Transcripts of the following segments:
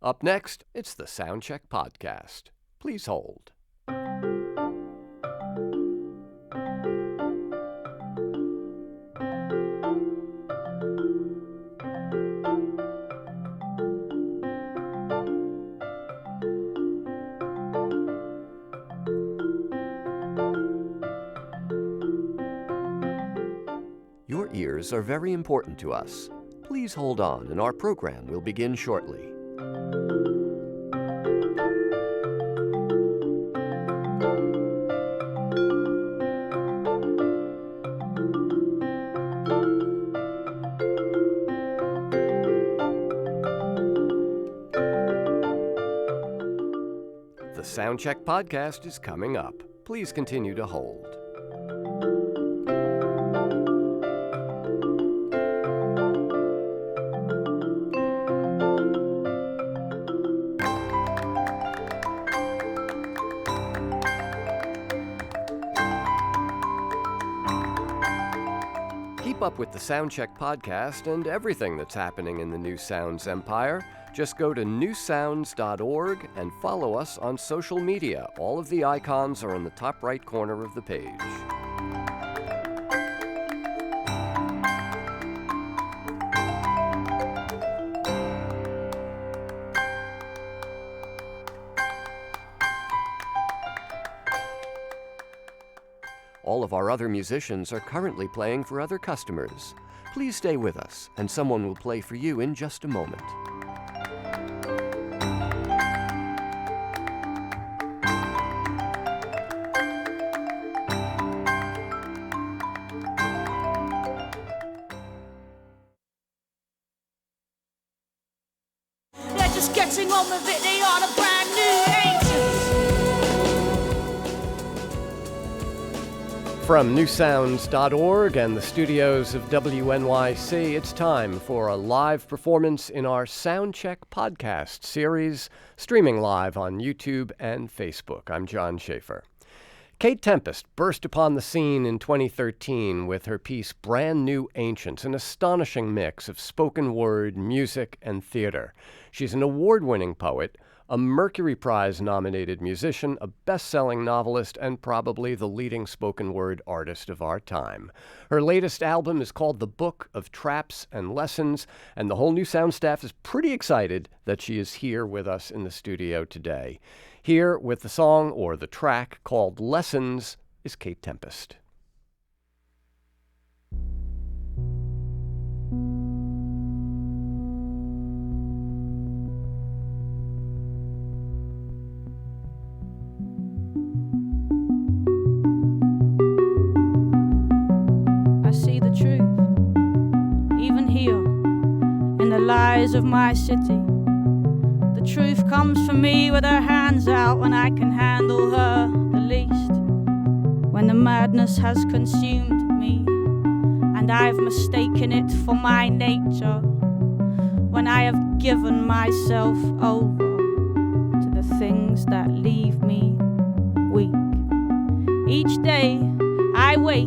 Up next, it's the Soundcheck Podcast. Please hold. Your ears are very important to us. Please hold on, and our program will begin shortly. The Soundcheck Podcast is coming up. Please continue to hold. Keep up with the Soundcheck Podcast and everything that's happening in the New Sounds empire. Just go to newsounds.org and follow us on social media. All of the icons are in the top right corner of the page. All of our other musicians are currently playing for other customers. Please stay with us, and someone will play for you in just a moment. They're just getting on with it, they are the brand new agents. From newsounds.org and the studios of WNYC, it's time for a live performance in our Soundcheck Podcast series, streaming live on YouTube and Facebook. I'm John Schaefer. Kate Tempest burst upon the scene in 2013 with her piece Brand New Ancients, an astonishing mix of spoken word, music, and theater. She's an award-winning poet, a Mercury Prize-nominated musician, a best-selling novelist, and probably the leading spoken word artist of our time. Her latest album is called The Book of Traps and Lessons, and the whole New Sound staff is pretty excited that she is here with us in the studio today. Here with the song, or the track, called Lessons, is Kate Tempest. I see the truth, even here, in the lies of my city. The truth comes for me with her hands out when I can handle her the least. When the madness has consumed me, and I've mistaken it for my nature. When I have given myself over to the things that leave me weak. Each day I wake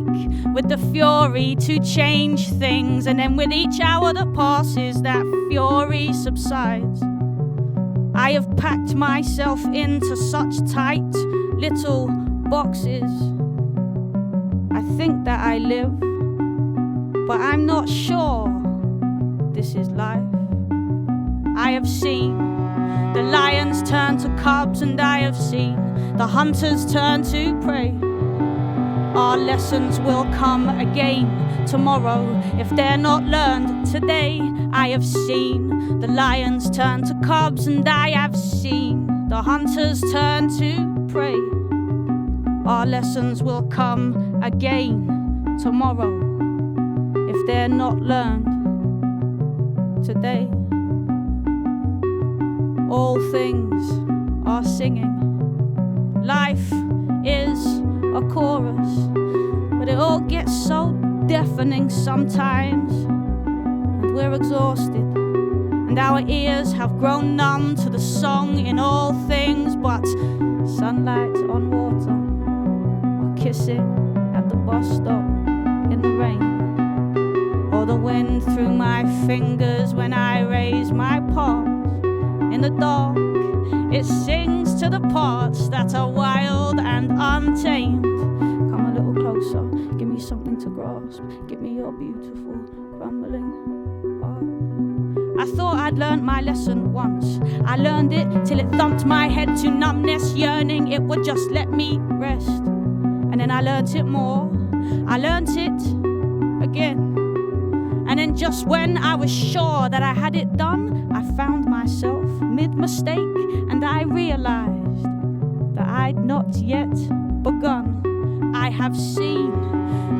with the fury to change things, and then with each hour that passes, that fury subsides. I have packed myself into such tight little boxes. I think that I live, but I'm not sure this is life. I have seen the lions turn to cubs, and I have seen the hunters turn to prey. Our lessons will come again tomorrow if they're not learned today. I have seen the lions turn to cubs, and I have seen the hunters turn to prey. Our lessons will come again tomorrow if they're not learned today. All things are singing. Life is a chorus, but it all gets so deafening sometimes, and we're exhausted, and our ears have grown numb to the song in all things but sunlight on water, or kissing at the bus stop in the rain, or the wind through my fingers when I raise my palms in the dark. It sings to the parts that are wild and untamed. Come a little closer, give me something to grasp. Give me your beautiful, crumbling heart. I thought I'd learnt my lesson once. I learned it till it thumped my head to numbness, yearning it would just let me rest. And then I learnt it more. I learnt it again. And then just when I was sure that I had it done, I found myself mid-mistake, and I realized that I'd not yet begun. I have seen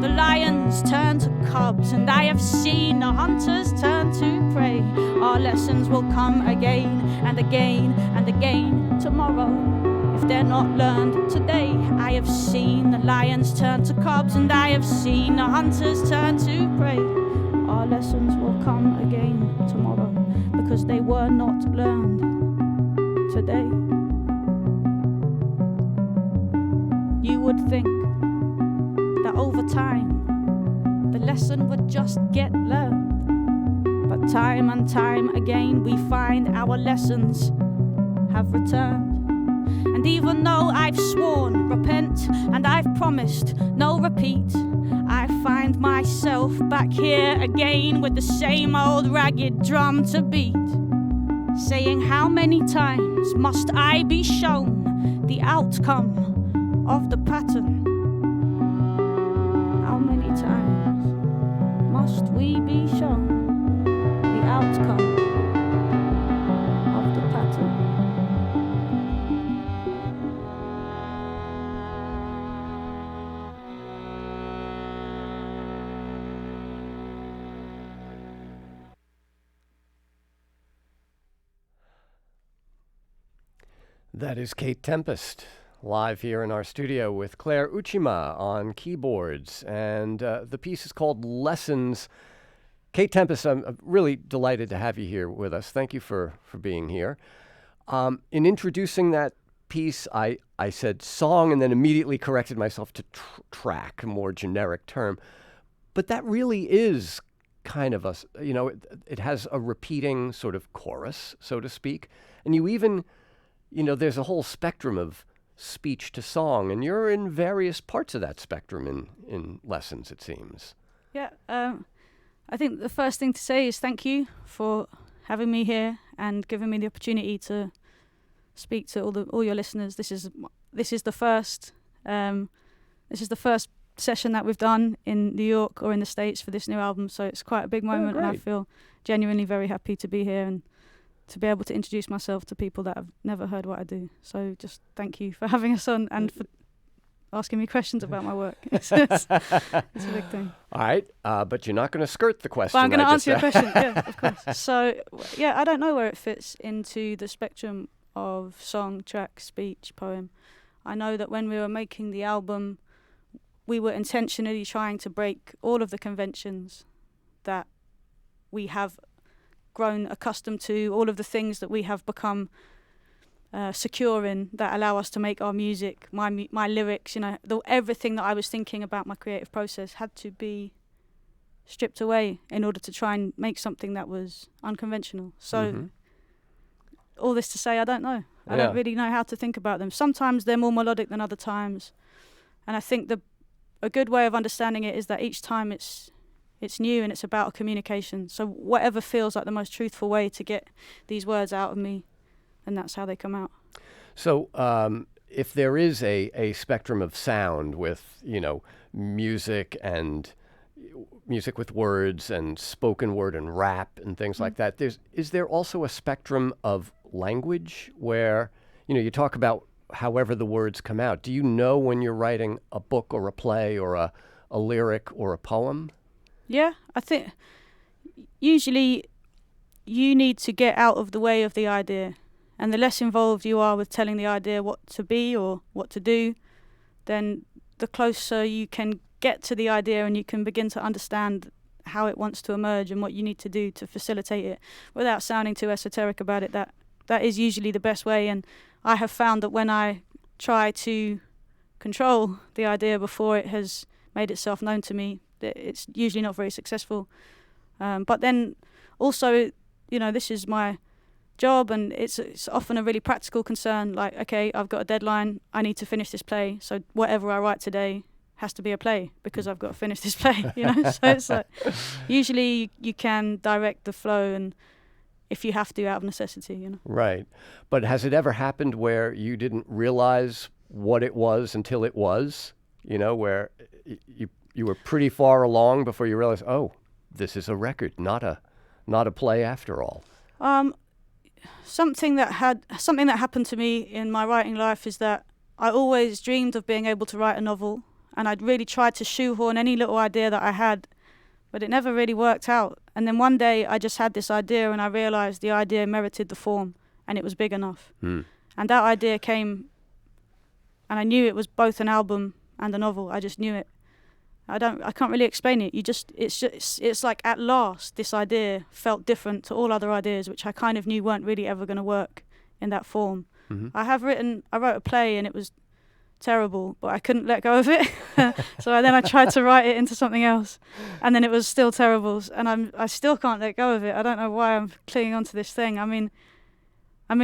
the lions turn to cubs, and I have seen the hunters turn to prey. Our lessons will come again and again and again tomorrow, if they're not learned today. I have seen the lions turn to cubs, and I have seen the hunters turn to prey. Our lessons will come again tomorrow, because they were not learned today. You would think that over time the lesson would just get learned, but time and time again we find our lessons have returned. And even though I've sworn repent and I've promised no repeat, I find myself back here again with the same old ragged drum to beat, saying how many times must I be shown the outcome of the pattern? How many times must we be shown the outcome of the pattern? That is Kate Tempest, live here in our studio with Claire Uchima on keyboards. And the piece is called Lessons. Kate Tempest, I'm really delighted to have you here with us. Thank you for being here. In introducing that piece, I said song and then immediately corrected myself to track, a more generic term. But that really is kind of it has a repeating sort of chorus, so to speak. And you even, there's a whole spectrum of speech to song, and you're in various parts of that spectrum in Lessons, it seems. Yeah, I think the first thing to say is thank you for having me here and giving me the opportunity to speak to all your listeners. This is the first session that we've done in New York or in the States for this new album, so it's quite a big moment, and I feel genuinely very happy to be here and to be able to introduce myself to people that have never heard what I do. So just thank you for having us on and for asking me questions about my work. It's a big thing. All right, but you're not going to skirt the question. But I'm going to answer your question, yeah, of course. So, yeah, I don't know where it fits into the spectrum of song, track, speech, poem. I know that when we were making the album, we were intentionally trying to break all of the conventions that we have grown accustomed to, all of the things that we have become secure in that allow us to make our music, my lyrics, everything that I was thinking about my creative process had to be stripped away in order to try and make something that was unconventional. So all this to say, I don't know. I don't really know how to think about them. Sometimes they're more melodic than other times. And I think a good way of understanding it is that each time it's new and it's about a communication. So whatever feels like the most truthful way to get these words out of me, and that's how they come out. So if there is a spectrum of sound with, music and music with words and spoken word and rap and things like that, is there also a spectrum of language where, you talk about however the words come out? Do you know when you're writing a book or a play or a lyric or a poem? Yeah, I think usually you need to get out of the way of the idea. And the less involved you are with telling the idea what to be or what to do, then the closer you can get to the idea and you can begin to understand how it wants to emerge and what you need to do to facilitate it without sounding too esoteric about it. That is usually the best way. And I have found that when I try to control the idea before it has made itself known to me, it's usually not very successful. But then also, this is my job, and it's often a really practical concern, like, okay, I've got a deadline, I need to finish this play, so whatever I write today has to be a play because I've got to finish this play, you know. So it's like, usually you can direct the flow, and if you have to, out of necessity, you know. Right. But has it ever happened where you didn't realize what it was until it was, you know, where you were pretty far along before you realized, oh, this is a record, not a play after all? Something that happened to me in my writing life is that I always dreamed of being able to write a novel, and I'd really tried to shoehorn any little idea that I had, but it never really worked out. And then one day I just had this idea, and I realized the idea merited the form, and it was big enough. And that idea came, and I knew it was both an album and a novel. I just knew it. I can't really explain it. It's like, at last this idea felt different to all other ideas, which I kind of knew weren't really ever going to work in that form. I wrote a play, and it was terrible, but I couldn't let go of it. So then I tried to write it into something else, and then it was still terrible, and I still can't let go of it. I don't know why I'm clinging on to this thing. I mean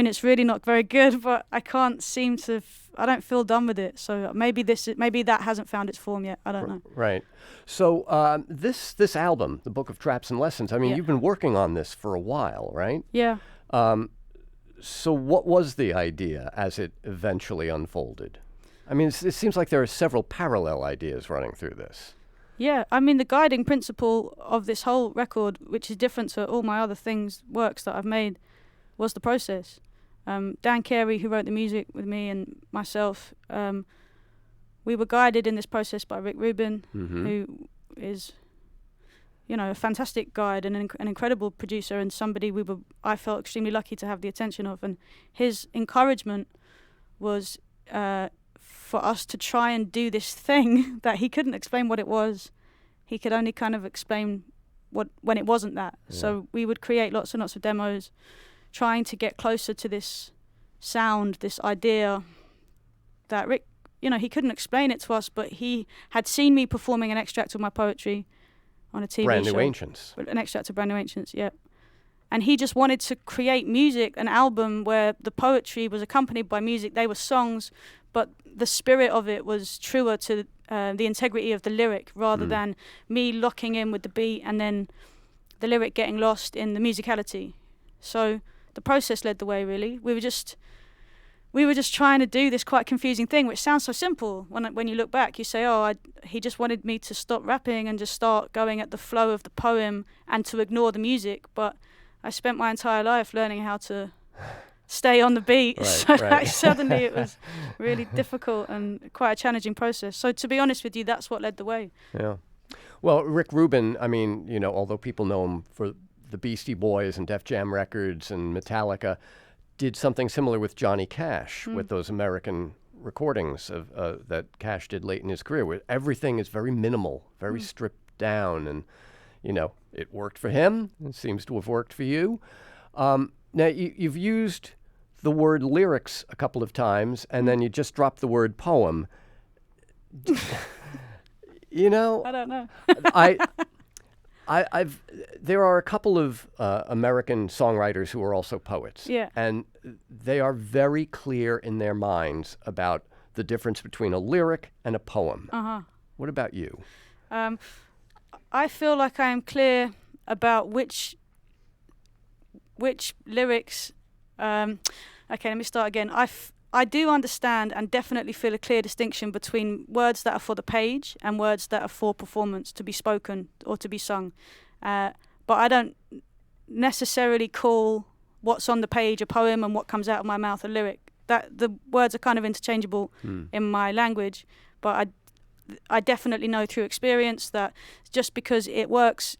it's really not very good, but I can't seem to I don't feel done with it. So maybe that hasn't found its form yet. I don't know. Right. So this album, The Book of Traps and Lessons, I mean, you've been working on this for a while, right? Yeah. So what was the idea as it eventually unfolded? I mean, it seems like there are several parallel ideas running through this. Yeah, I mean, the guiding principle of this whole record, which is different to all my other works that I've made, was the process. Dan Carey, who wrote the music with me, and myself, we were guided in this process by Rick Rubin, who is, you know, a fantastic guide and an incredible producer, and somebody I felt extremely lucky to have the attention of. And his encouragement was for us to try and do this thing that he couldn't explain what it was. He could only kind of explain when it wasn't that. Yeah. So we would create lots and lots of demos, trying to get closer to this sound, this idea that Rick, you know, he couldn't explain it to us, but he had seen me performing an extract of my poetry on a TV show. Brand New Ancients. An extract of Brand New Ancients, yeah. And he just wanted to create music, an album where the poetry was accompanied by music. They were songs, but the spirit of it was truer to the integrity of the lyric, rather than me locking in with the beat and then the lyric getting lost in the musicality. So the process led the way, really. We were just trying to do this quite confusing thing, which sounds so simple. When you look back, you say, he just wanted me to stop rapping and just start going at the flow of the poem and to ignore the music. But I spent my entire life learning how to stay on the beat. Right, so right. Suddenly it was really difficult and quite a challenging process. So to be honest with you, that's what led the way. Yeah. Well, Rick Rubin, I mean, you know, although people know him for the Beastie Boys and Def Jam Records and Metallica, did something similar with Johnny Cash, with those American recordings of that Cash did late in his career, where everything is very minimal, very stripped down, and, you know, it worked for him. It seems to have worked for you. Now, you've used the word lyrics a couple of times, and then you just dropped the word poem. You know, I don't know. There are a couple of American songwriters who are also poets. Yeah. And they are very clear in their minds about the difference between a lyric and a poem. What about you? I feel like I am clear about which lyrics. Okay, let me start again. I do understand and definitely feel a clear distinction between words that are for the page and words that are for performance, to be spoken or to be sung. But I don't necessarily call what's on the page a poem and what comes out of my mouth a lyric. That the words are kind of interchangeable in my language, but I definitely know through experience that just because it works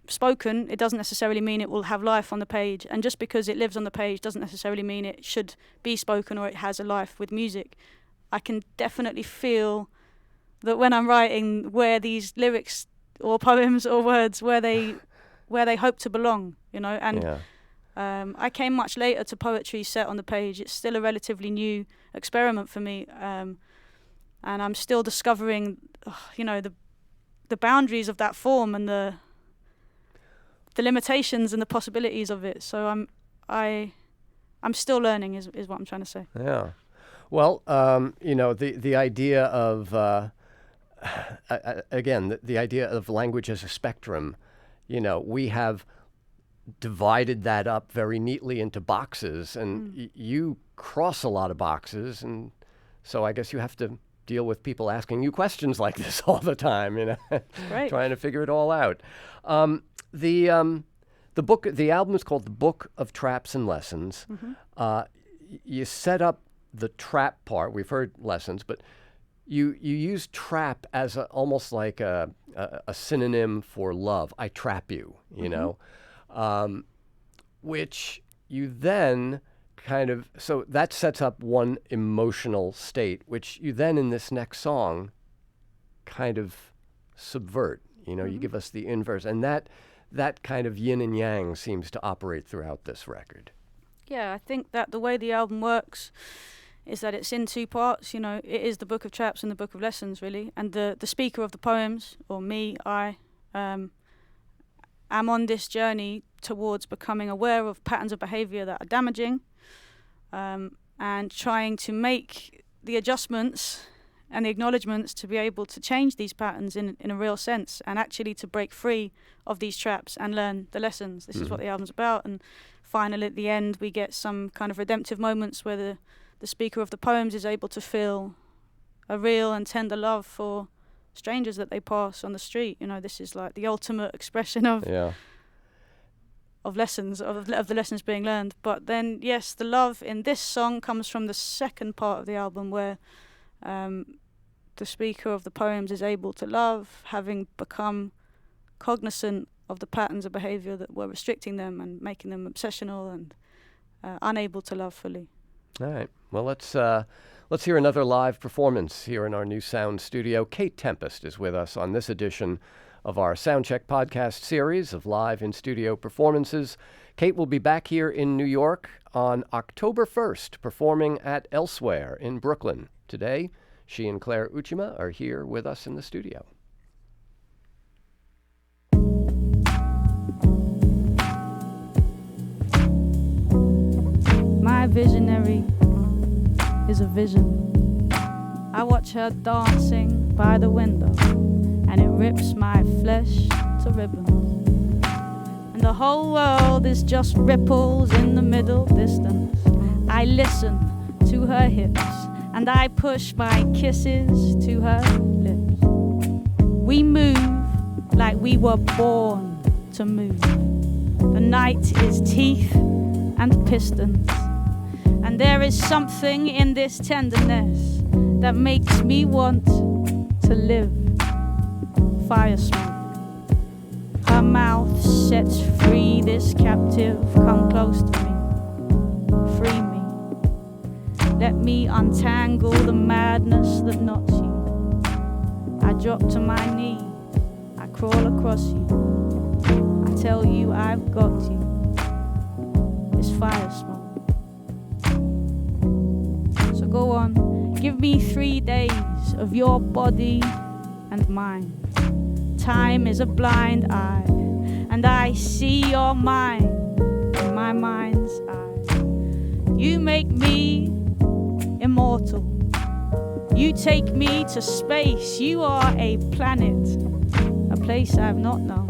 spoken, it doesn't necessarily mean it will have life on the page, and just because it lives on the page doesn't necessarily mean it should be spoken or it has a life with music. I can definitely feel that when I'm writing where these lyrics or poems or words where they hope to belong, you know. And I came much later to poetry set on the page. It's still a relatively new experiment for me, and I'm still discovering, you know, the boundaries of that form and the limitations and the possibilities of it. So I'm still learning is what I'm trying to say. Yeah. Well, the idea of, again, the idea of language as a spectrum, we have divided that up very neatly into boxes, and you cross a lot of boxes, and so I guess you have to deal with people asking you questions like this all the time, Right. trying to figure it all out. The album is called The Book of Traps and Lessons. You set up the trap part. We've heard lessons, but you use trap as almost like a synonym for love. I trap you, which you then so that sets up one emotional state, which you then in this next song kind of subvert. You give us the inverse, and that kind of yin and yang seems to operate throughout this record. Yeah, I think that the way the album works is that it's in two parts. It is the Book of Traps and the Book of Lessons, really. And the speaker of the poems, or me, I, am on this journey towards becoming aware of patterns of behavior that are damaging, and trying to make the adjustments and the acknowledgements to be able to change these patterns in a real sense, and actually to break free of these traps and learn the lessons. This is what the album's about. And finally, at the end, we get some kind of redemptive moments where the speaker of the poems is able to feel a real and tender love for strangers that they pass on the street. This is like the ultimate expression of lessons, of the lessons being learned. But then, yes, the love in this song comes from the second part of the album, where the speaker of the poems is able to love, having become cognizant of the patterns of behavior that were restricting them and making them obsessional and unable to love fully. All right. Well, let's hear another live performance here in our new sound studio. Kate Tempest is with us on this edition of our Soundcheck podcast series of live in-studio performances. Kate will be back here in New York on October 1st, performing at Elsewhere in Brooklyn. Today, she and Claire Uchima are here with us in the studio. My visionary is a vision. I watch her dancing by the window, and it rips my flesh to ribbons. And the whole world is just ripples in the middle distance. I listen to her hips, and I push my kisses to her lips. We move like we were born to move. The night is teeth and pistons, and there is something in this tenderness that makes me want to live. Fire smoke. Her mouth sets free this captive. Come close to me. Free me. Let me untangle the madness that knots you. I drop to my knees. I crawl across you. I tell you I've got you. It's fire smoke. So go on, give me 3 days of your body and mine. Time is a blind eye, and I see your mind in my mind's eye. You make me immortal. You take me to space. You are a planet, a place I've not known.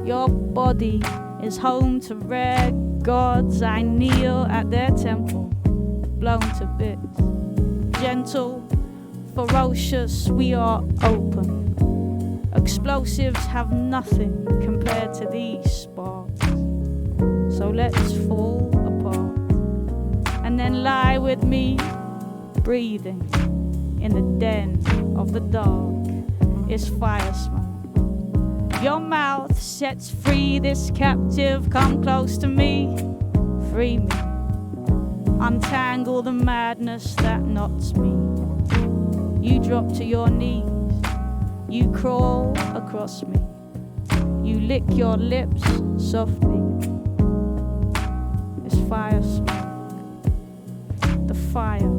Your body is home to rare gods. I kneel at their temple, blown to bits. Gentle, ferocious, we are open. Explosives have nothing compared to these sparks. So let's fall apart and then lie with me, breathing in the den of the dark. It's fire smoke. Your mouth sets free this captive. Come close to me, free me. Untangle the madness that knots me. You drop to your knees. You crawl across me. You lick your lips softly. It's fire smoke. The fire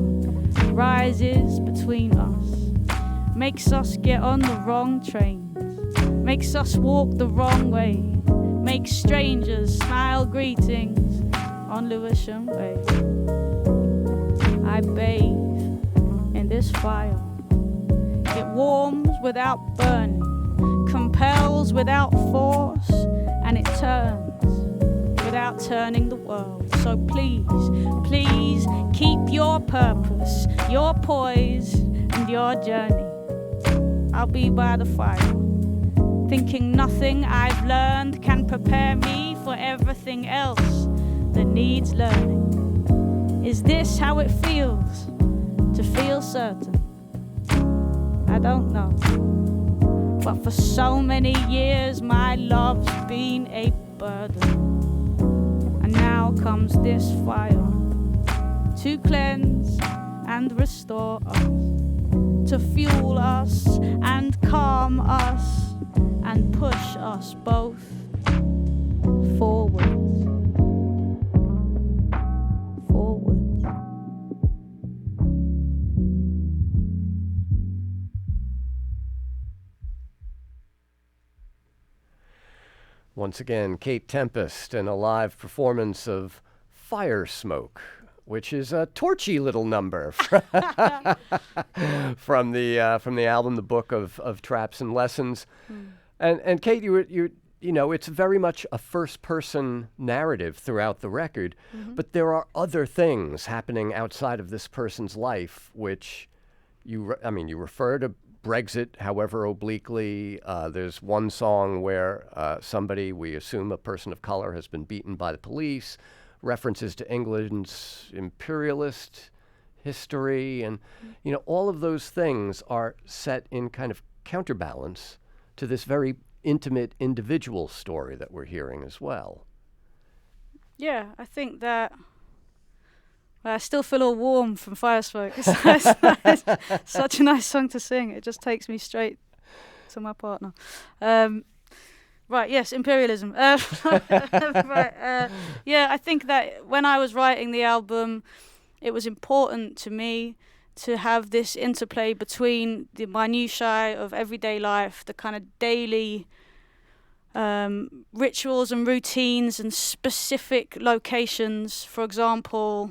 rises between us, makes us get on the wrong trains, makes us walk the wrong way, makes strangers smile greetings, on Lewisham Way. I bathe in this fire. It warms without burning, compels without force, and it turns without turning the world. So please, please keep your purpose, your poise, and your journey. I'll be by the fire, thinking nothing I've learned can prepare me for everything else that needs learning. Is this how it feels to feel certain? I don't know. But for so many years my love's been a burden. And now comes this fire to cleanse and restore us, to fuel us and calm us and push us both forward. Once again, Kate Tempest in a live performance of Fire Smoke, which is a torchy little number from the album, The Book of Traps and Lessons. And Kate, you know, it's very much a first-person narrative throughout the record, but there are other things happening outside of this person's life, which you refer to Brexit, however obliquely. There's one song where somebody, we assume a person of color, has been beaten by the police, references to England's imperialist history, and you know, all of those things are set in kind of counterbalance to this very intimate individual story that we're hearing as well. Yeah, I think that I still feel all warm from Fire Smoke. It's such a nice song to sing. It just takes me straight to my partner. Right, yes, imperialism. Yeah, I think that when I was writing the album, it was important to me to have this interplay between the minutiae of everyday life, the kind of daily rituals and routines and specific locations. For example,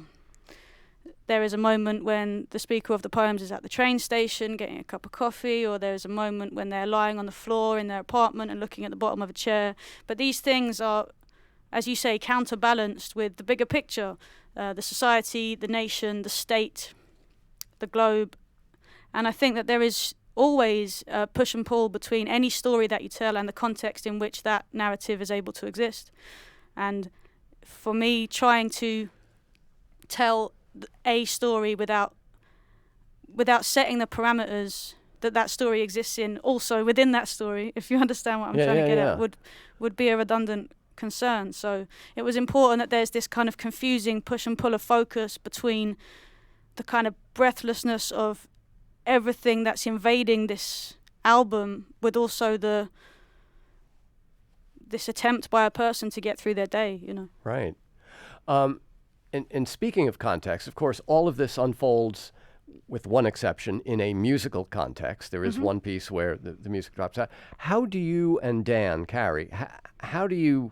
there is a moment when the speaker of the poems is at the train station getting a cup of coffee, or there is a moment when they're lying on the floor in their apartment and looking at the bottom of a chair. But these things are, as you say, counterbalanced with the bigger picture, the society, the nation, the state, the globe. And I think that there is always a push and pull between any story that you tell and the context in which that narrative is able to exist. And for me, trying to tell a story without setting the parameters that story exists in, also within that story, if you understand what I'm trying to get at, would be a redundant concern. So it was important that there's this kind of confusing push and pull of focus between the kind of breathlessness of everything that's invading this album with also this attempt by a person to get through their day, you know. Right. And speaking of context, of course, all of this unfolds, with one exception, in a musical context. There is one piece where the music drops out. How do you and Dan Carey, how do you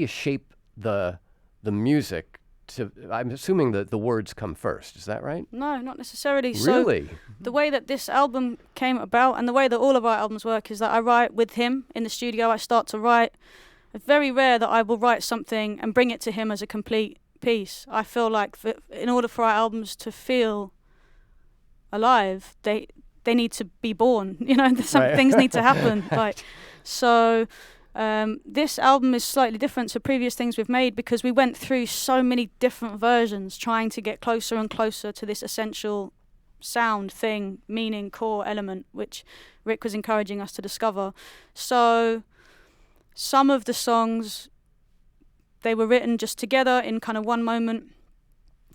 shape the music to? I'm assuming that the words come first. Is that right? No, not necessarily. Really? So the way that this album came about, and the way that all of our albums work, is that I write with him in the studio. I start to write. It's very rare that I will write something and bring it to him as a complete piece. I feel like in order for our albums to feel alive, they need to be born. You know, some things need to happen. Like, so this album is slightly different to previous things we've made because we went through so many different versions, trying to get closer and closer to this essential sound thing, meaning, core element, which Rick was encouraging us to discover. So some of the songs, they were written just together in kind of one moment.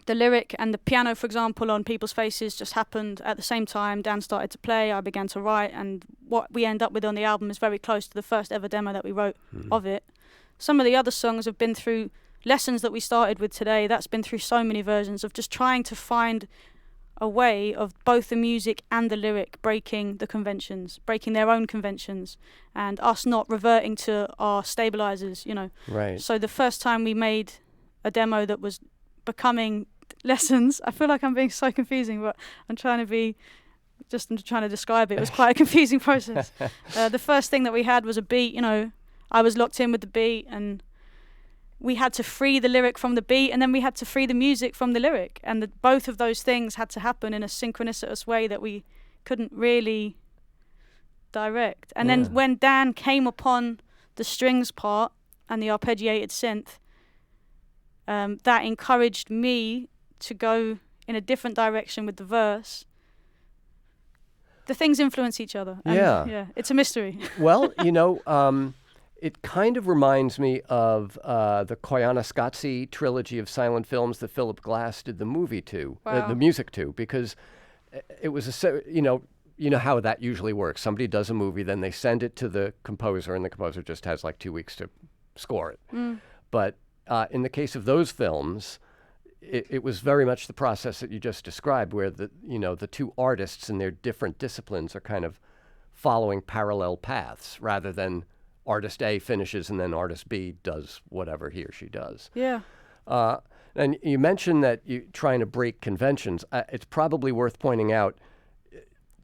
The lyric and the piano, for example, on People's Faces just happened at the same time. Dan started to play, I began to write, and what we end up with on the album is very close to the first ever demo that we wrote of it. Some of the other songs have been through lessons that we started with today. That's been through so many versions of just trying to find a way of both the music and the lyric breaking the conventions, breaking their own conventions, and us not reverting to our stabilizers, you know. Right. So the first time we made a demo that was becoming lessons. I feel like I'm being so confusing, but I'm trying to describe it. It was quite a confusing process. The first thing that we had was a beat. I was locked in with the beat, and we had to free the lyric from the beat, and then we had to free the music from the lyric, and both of those things had to happen in a synchronous way that we couldn't really direct. And then when Dan came upon the strings part and the arpeggiated synth, that encouraged me to go in a different direction with the verse. The things influence each other. Yeah, it's a mystery. Well, it kind of reminds me of the Koyaanisqatsi trilogy of silent films that Philip Glass did the music to, because it was you know how that usually works. Somebody does a movie, then they send it to the composer, and the composer just has like 2 weeks to score it. But in the case of those films, it was very much the process that you just described, where the two artists in their different disciplines are kind of following parallel paths, rather than artist A finishes and then artist B does whatever he or she does. Yeah. And you mentioned that you're trying to break conventions. It's probably worth pointing out,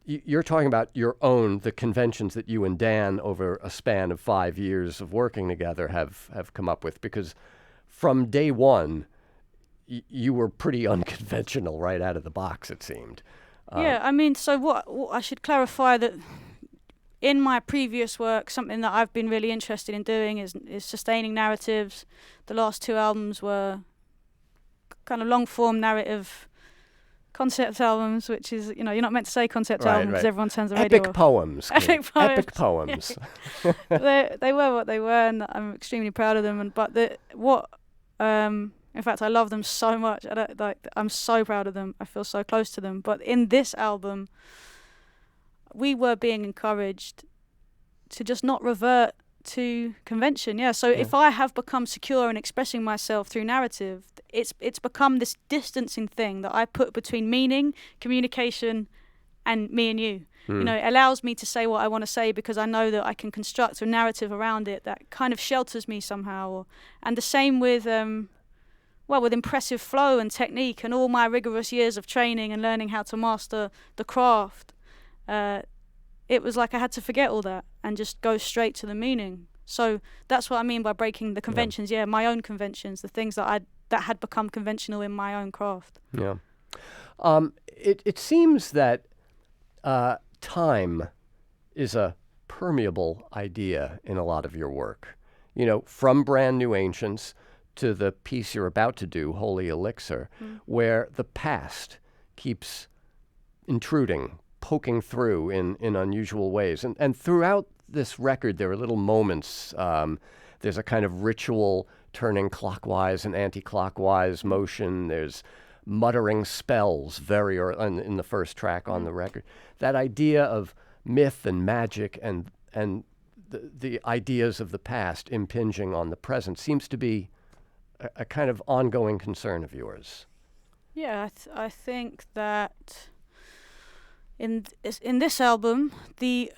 you're talking about the conventions that you and Dan over a span of 5 years of working together have come up with, because from day one, you were pretty unconventional right out of the box, it seemed. So what I should clarify that in my previous work, something that I've been really interested in doing is sustaining narratives. The last 2 albums were kind of long-form narrative concept albums, which is, you're not meant to say concept albums because everyone turns the radio off. Epic poems. Epic poems. They were what they were, and I'm extremely proud of them. In fact, I love them so much. I'm so proud of them. I feel so close to them. But in this album, we were being encouraged to just not revert to convention. If I have become secure in expressing myself through narrative, it's become this distancing thing that I put between meaning, communication, and me and you. It allows me to say what I want to say because I know that I can construct a narrative around it that kind of shelters me somehow. And the same with with impressive flow and technique and all my rigorous years of training and learning how to master the craft. It was like I had to forget all that and just go straight to the meaning. So that's what I mean by breaking the conventions. My own conventions, the things that had become conventional in my own craft. Yeah. It seems that time is a permeable idea in a lot of your work. From Brand New Ancients to the piece you're about to do, Holy Elixir, where the past keeps intruding, poking through in unusual ways. And throughout this record, there are little moments. There's a kind of ritual turning clockwise and anti-clockwise motion. There's muttering spells very early in the first track on the record. That idea of myth and magic and the ideas of the past impinging on the present seems to be a kind of ongoing concern of yours. Yeah, I think that in this album, the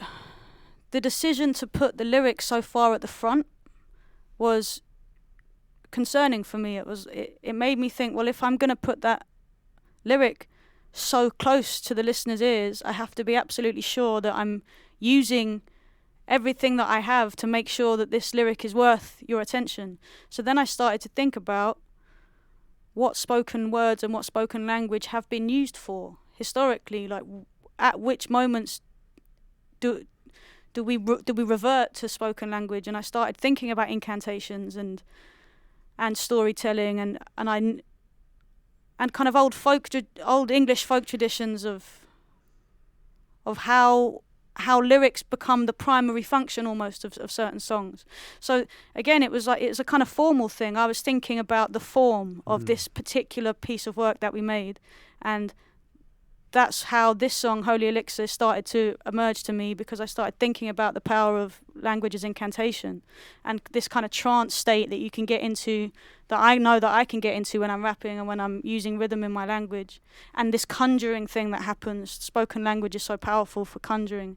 decision to put the lyrics so far at the front was concerning for me. It made me think, well, if I'm going to put that lyric so close to the listener's ears, I have to be absolutely sure that I'm using everything that I have to make sure that this lyric is worth your attention. So then I started to think about what spoken words and what spoken language have been used for historically. Like, at which moments do we revert to spoken language? And I started thinking about incantations and storytelling and kind of old English folk traditions of how lyrics become the primary function almost of certain songs. So again, it's a kind of formal thing. I was thinking about the form of this particular piece of work that we made, and that's how this song, Holy Elixir, started to emerge to me, because I started thinking about the power of language as incantation and this kind of trance state that you can get into, that I know that I can get into when I'm rapping and when I'm using rhythm in my language. And this conjuring thing that happens, spoken language is so powerful for conjuring.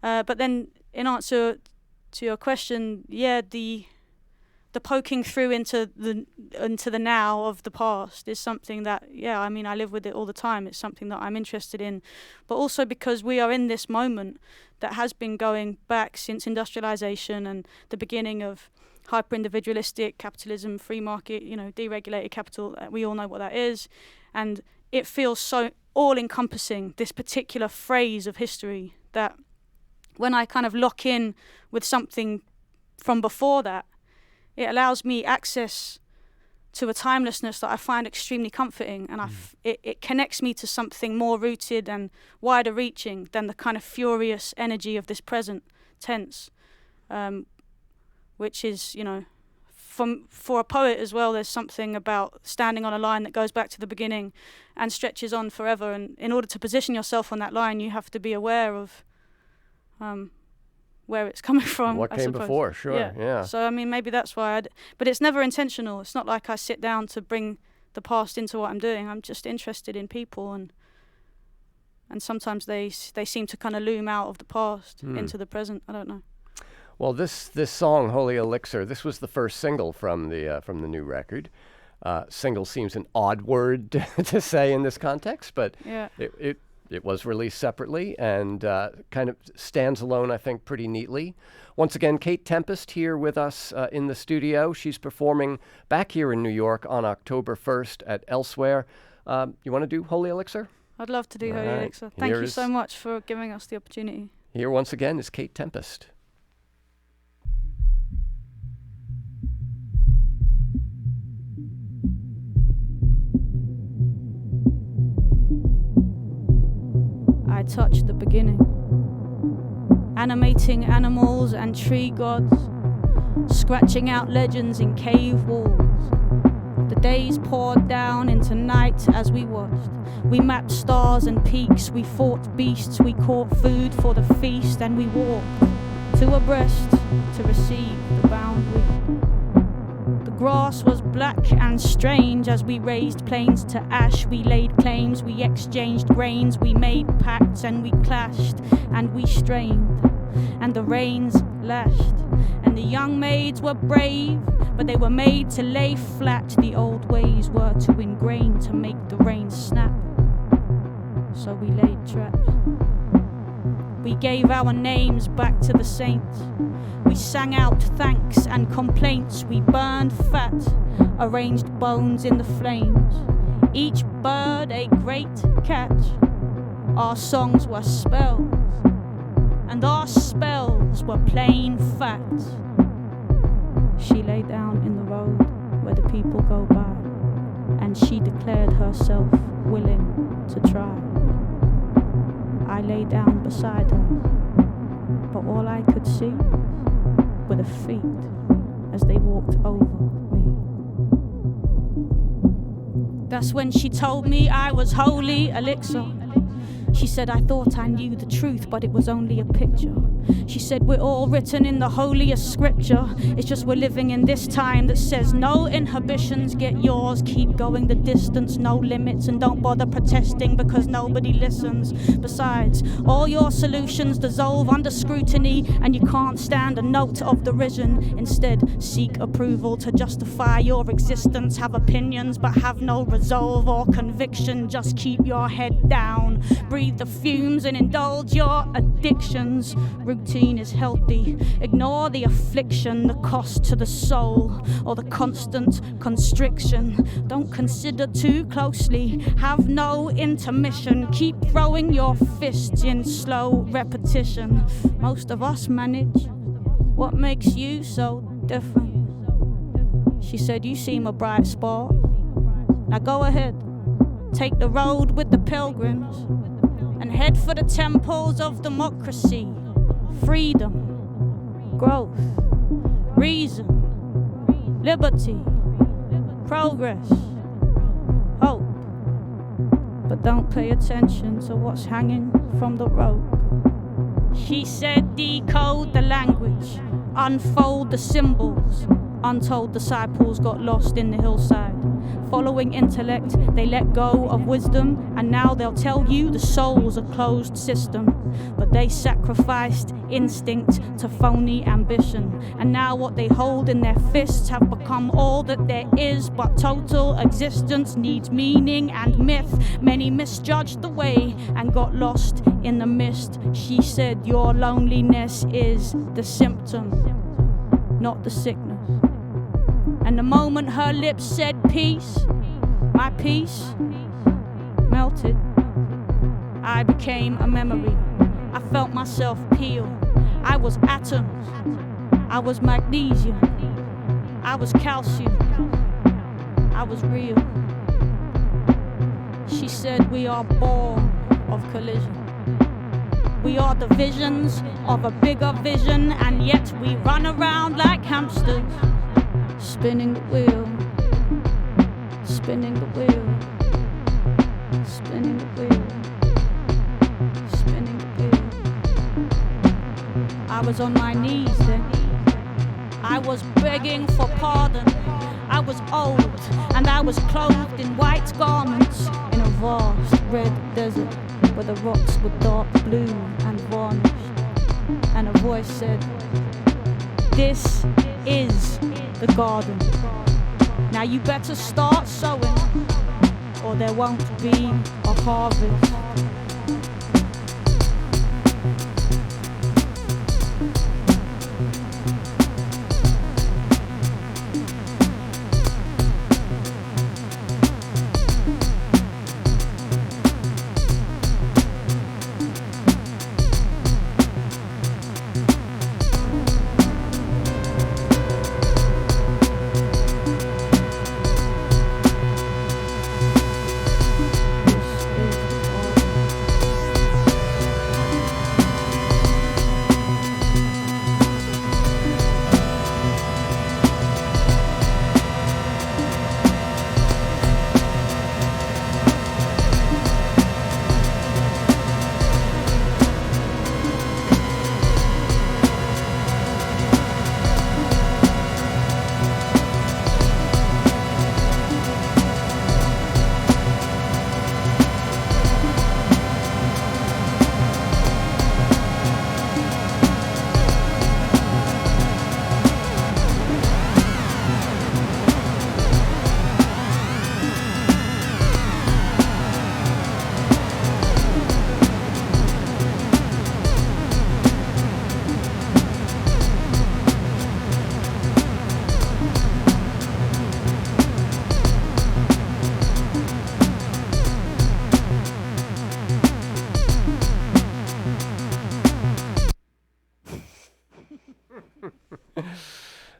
But then in answer to your question, the poking through into the now of the past is something that, I mean, I live with it all the time. It's something that I'm interested in, but also because we are in this moment that has been going back since industrialization and the beginning of hyper-individualistic capitalism, free market, deregulated capital. We all know what that is, and it feels so all-encompassing, this particular phase of history, that when I kind of lock in with something from before that, it allows me access to a timelessness that I find extremely comforting, and it connects me to something more rooted and wider reaching than the kind of furious energy of this present tense, which is, for a poet as well, there's something about standing on a line that goes back to the beginning and stretches on forever, and in order to position yourself on that line, you have to be aware of where it's coming from. What came before, sure, yeah. So, I mean, maybe that's why but it's never intentional. It's not like I sit down to bring the past into what I'm doing. I'm just interested in people, and sometimes they seem to kind of loom out of the past into the present. I don't know. Well, this song, Holy Elixir, this was the first single from the new record. Single seems an odd word to say in this context, but it was released separately and kind of stands alone, I think, pretty neatly. Once again, Kate Tempest here with us in the studio. She's performing back here in New York on October 1st at Elsewhere. You want to do Holy Elixir? I'd love to do Holy Elixir. Thank you so much for giving us the opportunity. Here once again is Kate Tempest. I touched the beginning, animating animals and tree gods, scratching out legends in cave walls. The days poured down into night as we watched. We mapped stars and peaks, we fought beasts, we caught food for the feast, and we walked two abreast to receive the bound week. The grass was black and strange as we raised plains to ash. We laid claims, we exchanged grains, we made pacts and we clashed and we strained, and the rains lashed, and the young maids were brave, but they were made to lay flat. The old ways were too ingrained to make the rain snap, so we laid traps. We gave our names back to the saints. We sang out thanks and complaints. We burned fat, arranged bones in the flames. Each bird a great catch. Our songs were spells, and our spells were plain facts. She lay down in the road where the people go by, and she declared herself willing to try. I lay down beside her, but all I could see were the feet as they walked over me. That's when she told me I was holy Elixir. She said I thought I knew the truth, but it was only a picture. She said we're all written in the holiest scripture. It's just we're living in this time that says no inhibitions, get yours, keep going the distance, no limits, and don't bother protesting because nobody listens. Besides, all your solutions dissolve under scrutiny, and you can't stand a note of derision. Instead, seek approval to justify your existence. Have opinions but have no resolve or conviction. Just keep your head down, breathe the fumes and indulge your addictions. Routine is healthy. Ignore the affliction, the cost to the soul, or the constant constriction. Don't consider too closely. Have no intermission. Keep throwing your fists in slow repetition. Most of us manage. What makes you so different? She said, you seem a bright spot. Now go ahead. Take the road with the pilgrims and head for the temples of democracy, freedom, growth, reason, liberty, progress, hope. But don't pay attention to what's hanging from the rope. She said decode the language, unfold the symbols. Untold disciples got lost in the hillside. following intellect, they let go of wisdom, and now they'll tell you the soul's a closed system. But they sacrificed instinct to phony ambition, and now what they hold in their fists have become all that there is. But total existence needs meaning and myth. Many misjudged the way and got lost in the mist. She said your loneliness is the symptom, not the sickness. And the moment her lips said peace, my peace melted. I became a memory. I felt myself peel. I was atoms. I was magnesium. I was calcium. I was real. She said we are born of collision. We are the visions of a bigger vision, and yet we run around like hamsters, spinning the wheel, spinning the wheel, spinning the wheel, spinning the wheel. I was on my knees then. I was begging for pardon. I was old and I was clothed in white garments in a vast red desert where the rocks were dark blue and varnished. And a voice said, "This is the garden. Now you better start sowing, or there won't be a harvest."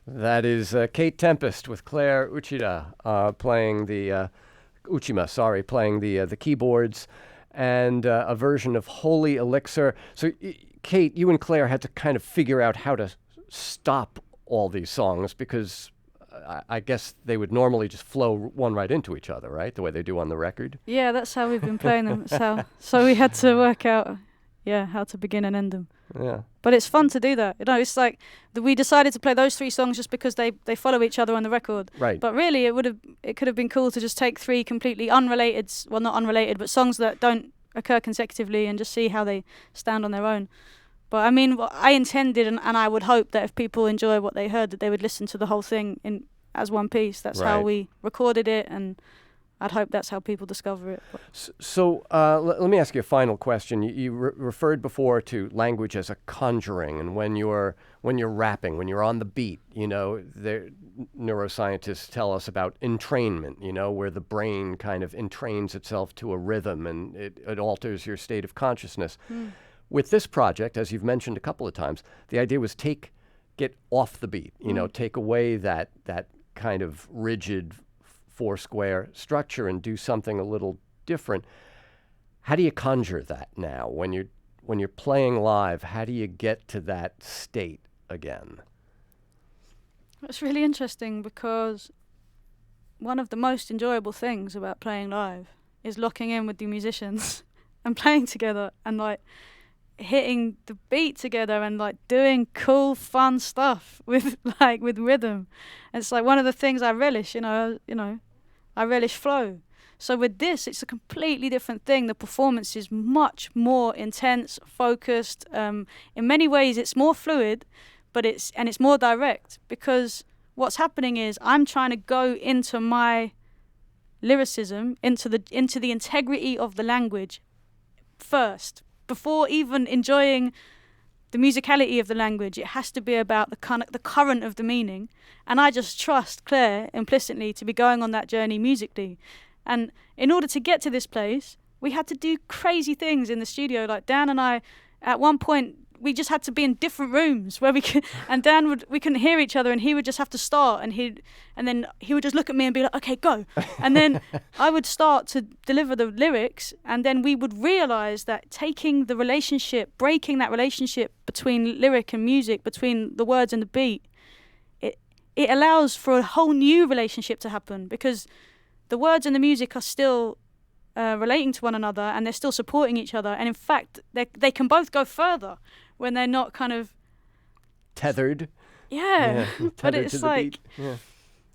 That is Kate Tempest with Claire Uchida playing the Uchima, playing the keyboards, and a version of Holy Elixir. So, Kate, you and Claire had to kind of figure out how to stop all these songs because I guess they would normally just flow one right into each other, right? The way they do on the record. Yeah, that's how we've been playing them. So we had to work out, how to begin and end them. Yeah. But it's fun to do that. You know, it's like we decided to play those three songs just because they follow each other on the record. Right. But really, it could have been cool to just take three completely unrelated, well, not unrelated, but songs that don't occur consecutively and just see how they stand on their own. But I mean, I intended and I would hope that if people enjoy what they heard, that they would listen to the whole thing as one piece. That's how we recorded it, and I'd hope that's how people discover it. So let me ask you a final question. You referred before to language as a conjuring, and when you're rapping, when you're on the beat, the neuroscientists tell us about entrainment, where the brain kind of entrains itself to a rhythm and it alters your state of consciousness. With this project, as you've mentioned a couple of times, the idea was get off the beat, take away that kind of rigid four-square structure and do something a little different. How do you conjure that now when you're playing live? How do you get to that state again? It's really interesting because one of the most enjoyable things about playing live is locking in with the musicians and playing together and like hitting the beat together and like doing cool, fun stuff with rhythm. It's like one of the things I relish, I relish flow. So with this, it's a completely different thing. The performance is much more intense, focused. In many ways, it's more fluid, but it's more direct, because what's happening is I'm trying to go into my lyricism, into the integrity of the language first, before even enjoying the musicality of the language. It has to be about the current of the meaning, and I just trust Claire implicitly to be going on that journey musically. And in order to get to this place, we had to do crazy things in the studio. Like Dan and I, at one point, we just had to be in different rooms where we couldn't hear each other, and he would just have to start, and then he would just look at me and be like, okay, go. And then I would start to deliver the lyrics, and then we would realize that breaking that relationship between lyric and music, between the words and the beat, it allows for a whole new relationship to happen, because the words and the music are still relating to one another, and they're still supporting each other. And in fact, they can both go further when they're not kind of tethered. Yeah, but tethered it's to the like beat.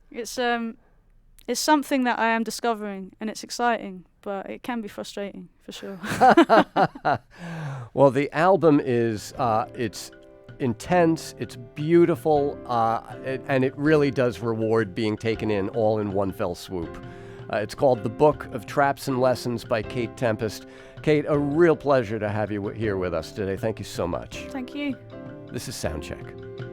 it's something that I am discovering, and it's exciting, but it can be frustrating for sure. Well, the album is it's intense, it's beautiful, and it really does reward being taken in all in one fell swoop. It's called The Book of Traps and Lessons by Kate Tempest. Kate, a real pleasure to have you here with us today. Thank you so much. Thank you. This is Soundcheck.